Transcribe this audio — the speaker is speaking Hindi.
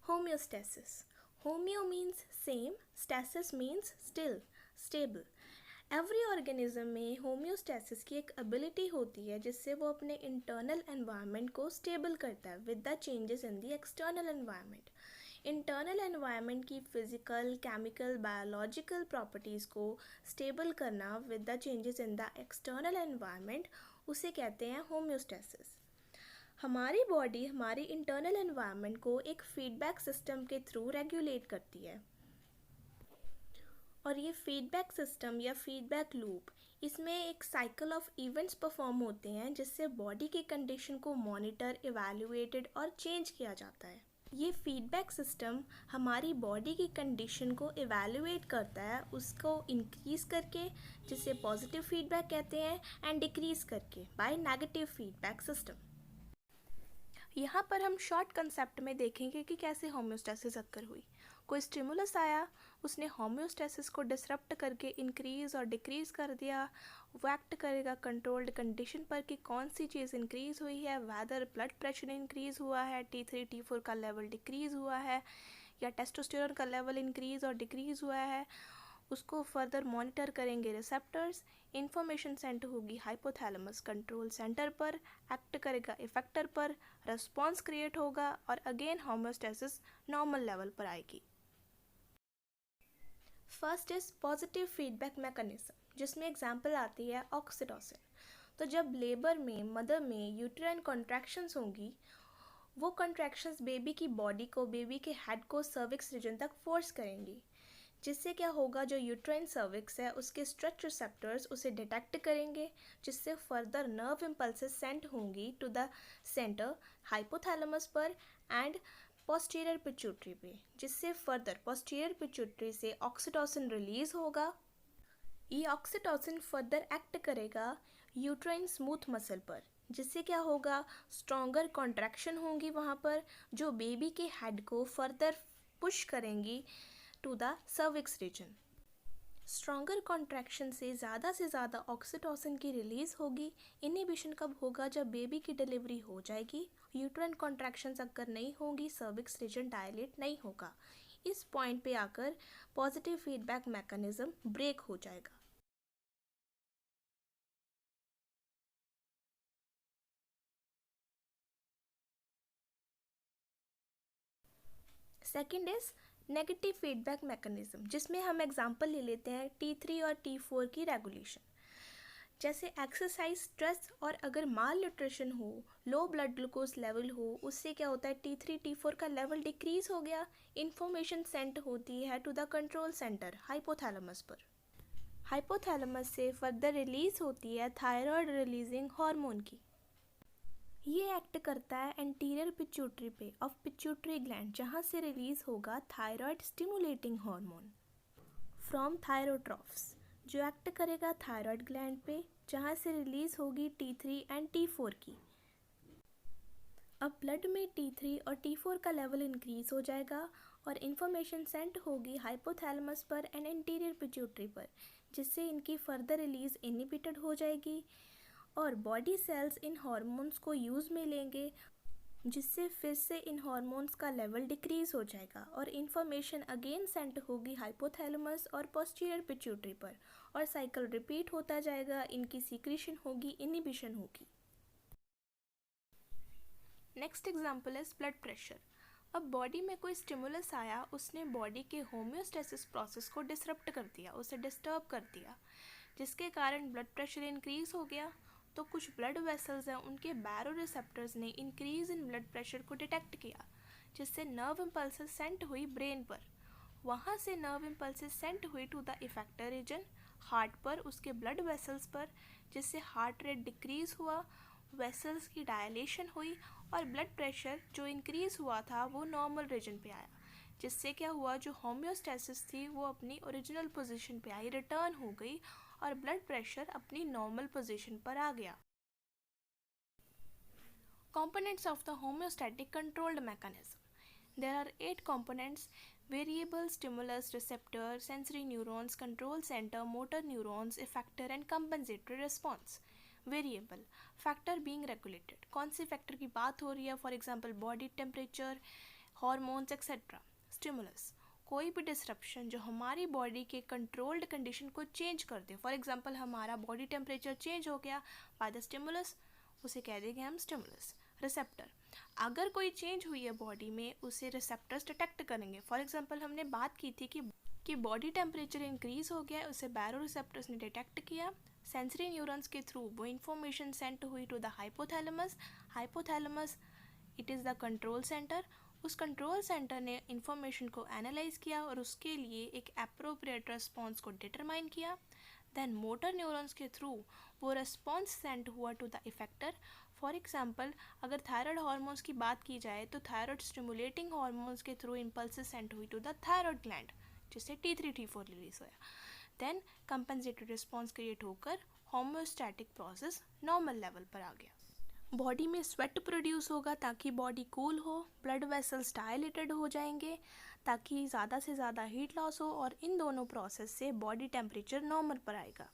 Homeostasis. Homeo means same, stasis means still, stable. Every organism में होम्योस्टेसिस की एक एबिलिटी होती है जिससे वो अपने इंटरनल एनवायरनमेंट को स्टेबल करता है with the changes in the external environment. Internal environment की फिजिकल, केमिकल, बायोलॉजिकल प्रॉपर्टीज़ को स्टेबल करना with the changes in the external environment उसे कहते हैं होम्योस्टेसिस. हमारी बॉडी हमारी इंटरनल एनवायरनमेंट को एक फीडबैक सिस्टम के थ्रू रेगुलेट करती है और ये फीडबैक सिस्टम या फीडबैक लूप, इसमें एक साइकिल ऑफ इवेंट्स परफॉर्म होते हैं जिससे बॉडी की कंडीशन को मॉनिटर, इवैल्यूएटेड और चेंज किया जाता है. ये फीडबैक सिस्टम हमारी बॉडी की कंडीशन को इवैल्यूएट करता है, उसको इंक्रीज करके जिसे पॉजिटिव फीडबैक कहते हैं एंड डिक्रीज करके बाय नेगेटिव फीडबैक सिस्टम. यहाँ पर हम शॉर्ट कंसेप्ट में देखेंगे कि कैसे होम्योस्टेसिस अक्कर हुई. कोई स्टिमुलस आया, उसने होम्योस्टेसिस को डिसरप्ट करके इंक्रीज और डिक्रीज कर दिया. वो एक्ट करेगा कंट्रोल्ड कंडीशन पर कि कौन सी चीज़ इंक्रीज हुई है, वेदर ब्लड प्रेशर इंक्रीज हुआ है, T3 T4 का लेवल डिक्रीज हुआ है या टेस्टोस्टेरोन का लेवल इंक्रीज और डिक्रीज हुआ है. उसको फर्दर मॉनिटर करेंगे रिसेप्टर्स. इंफॉर्मेशन सेंड होगी हाइपोथैलेमस कंट्रोल सेंटर पर, एक्ट करेगा इफेक्टर पर, रिस्पॉन्स क्रिएट होगा और अगेन होम्योस्टेसिस नॉर्मल लेवल पर आएगी. First is positive feedback mechanism, जिसमें एग्जांपल आती है ऑक्सीटोसिन. तो जब लेबर में, मदर में यूट्राइन कॉन्ट्रैक्शंस होंगी, वो कॉन्ट्रैक्शंस बेबी की बॉडी को, बेबी के हेड को सर्विक्स रीजन तक फोर्स करेंगी, जिससे क्या होगा, जो यूट्राइन सर्विक्स है उसके स्ट्रेच रिसेप्टर्स उसे डिटेक्ट करेंगे, जिससे फर्दर नर्व इम्पल्सेस सेंड होंगी टू द सेंटर हाइपोथैलेमस पर एंड पोस्टीरियर पिट्यूटरी पे, जिससे फर्दर पोस्टीरियर पिट्यूटरी से ऑक्सीटोसिन रिलीज होगा. ये ऑक्सीटोसिन फर्दर एक्ट करेगा यूट्राइन स्मूथ मसल पर, जिससे क्या होगा, स्ट्रॉन्गर कॉन्ट्रैक्शन होंगी वहाँ पर, जो बेबी के हेड को फर्दर पुश करेंगी to the cervix region. Stronger contraction से ज़्यादा ऑक्सीटोसिन की रिलीज़ होगी. इनहिबिशन कब होगा, जब बेबी की डिलीवरी हो जाएगी, यूट्राइन कॉन्ट्रैक्शंस अगर नहीं होंगी, सर्विक्स रीजन डायलेट नहीं होगा. इस पॉइंट पे आकर पॉजिटिव फीडबैक मैकेनिज्म ब्रेक हो जाएगा. Second is negative feedback mechanism, जिसमें हम एग्जांपल ले लेते हैं T3 और T4 की रेगुलेशन. जैसे एक्सरसाइज, स्ट्रेस और अगर माल न्यूट्रिशन हो, लो ब्लड ग्लूकोज लेवल हो, उससे क्या होता है, T3 T4 का लेवल डिक्रीज हो गया. इंफॉर्मेशन सेंड होती है to the control centre hypothalamus पर. हाइपोथैलेमस से फर्दर रिलीज होती है थायराइड रिलीजिंग हार्मोन की. ये एक्ट करता है एंटीरियर पिट्यूटरी पे ऑफ पिट्यूटरी ग्लैंड, जहाँ से रिलीज होगा थायराइड स्टिमुलेटिंग हार्मोन फ्रॉम थायरोट्रॉफ्स, जो एक्ट करेगा थायराइड ग्लैंड पे, जहाँ से रिलीज होगी T3 एंड T4 की. अब ब्लड में T3 और T4 का लेवल इंक्रीज हो जाएगा और इन्फॉर्मेशन सेंड होगी हाइपोथैलेमस पर एंड एंटीरियर पिट्यूटरी पर, जिससे इनकी फर्दर रिलीज इनहिबिटेड हो जाएगी और बॉडी सेल्स इन हार्मोन्स को यूज़ में लेंगे, जिससे फिर से इन हार्मोन्स का लेवल डिक्रीज हो जाएगा और इन्फॉर्मेशन अगेन सेंड होगी हाइपोथैलेमस और पोस्टीरियर पिट्यूटरी पर और साइकिल रिपीट होता जाएगा. इनकी सीक्रेशन होगी, इनहिबिशन होगी. Next example is blood pressure. अब बॉडी में कोई स्टिमुलस आया, उसने बॉडी के होम्योस्टेसिस प्रोसेस को डिसरप्ट कर दिया, उसे डिस्टर्ब कर दिया, जिसके कारण ब्लड प्रेशर इंक्रीज हो गया. तो कुछ ब्लड वेसल्स हैं, उनके बैरो रिसेप्टर्स ने इंक्रीज इन ब्लड प्रेशर को डिटेक्ट किया, जिससे नर्व इम्पल्सेस सेंड हुई ब्रेन पर. वहाँ से नर्व इम्पल्सेस सेंड हुई to the effector region heart पर, उसके ब्लड वेसल्स पर, जिससे हार्ट रेट डिक्रीज हुआ, वेसल्स की डायलेशन हुई और ब्लड प्रेशर जो इंक्रीज हुआ था वो नॉर्मल रीजन पे आया, जिससे क्या हुआ, जो होम्योस्टेसिस थी वो अपनी ओरिजिनल पोजीशन पे आई, रिटर्न हो गई और ब्लड प्रेशर अपनी नॉर्मल पोजीशन पर आ गया. Components of the homeostatic controlled mechanism. There are 8 components: variable, stimulus, receptor, sensory neurons, control center, motor neurons, effector and compensatory response. Variable factor being regulated, कौन से फैक्टर की बात हो रही है, for example body temperature, hormones etcetera. Stimulus, कोई भी डिसरप्शन जो हमारी बॉडी के कंट्रोल्ड कंडीशन को चेंज कर दे, फॉर एग्जांपल हमारा बॉडी टेम्परेचर चेंज हो गया बाय द स्टिमुलस, उसे कह देंगे हम स्टिमुलस। रिसेप्टर, अगर कोई चेंज हुई है बॉडी में उसे रिसेप्टर्स डिटेक्ट करेंगे, फॉर एग्जांपल हमने बात की थी कि बॉडी टेम्परेचर इंक्रीज हो गया है, उसे बैरो रिसेप्टर्स ने डिटेक्ट किया, सेंसरी न्यूरॉन्स के थ्रू वो इंफॉर्मेशन सेंड हुई to the hypothalamus. Hypothalamus it is the control centre, उस कंट्रोल सेंटर ने इंफॉर्मेशन को एनालाइज किया और उसके लिए एक अप्रोप्रिएट रिस्पॉन्स को डिटरमाइन किया। देन मोटर न्यूरॉन्स के थ्रू वो रिस्पॉन्स सेंड हुआ to the effector. For example अगर थायराइड हार्मोन्स की बात की जाए तो थायराइड स्टिमुलेटिंग हार्मोन्स के थ्रू इम्पल्सेस सेंड हुई टू द थायराइड ग्लैंड, जिससे T3 T4 रिलीज होया। देन कंपनसेटरी रिस्पॉन्स क्रिएट होकर होम्योस्टैटिक प्रोसेस नॉर्मल लेवल पर आ गया। बॉडी में स्वेट प्रोड्यूस होगा ताकि बॉडी कूल हो, ब्लड वेसल्स डायलेटेड हो जाएंगे ताकि ज़्यादा से ज़्यादा हीट लॉस हो, और इन दोनों प्रोसेस से बॉडी टेम्परेचर नॉर्मल पर आएगा।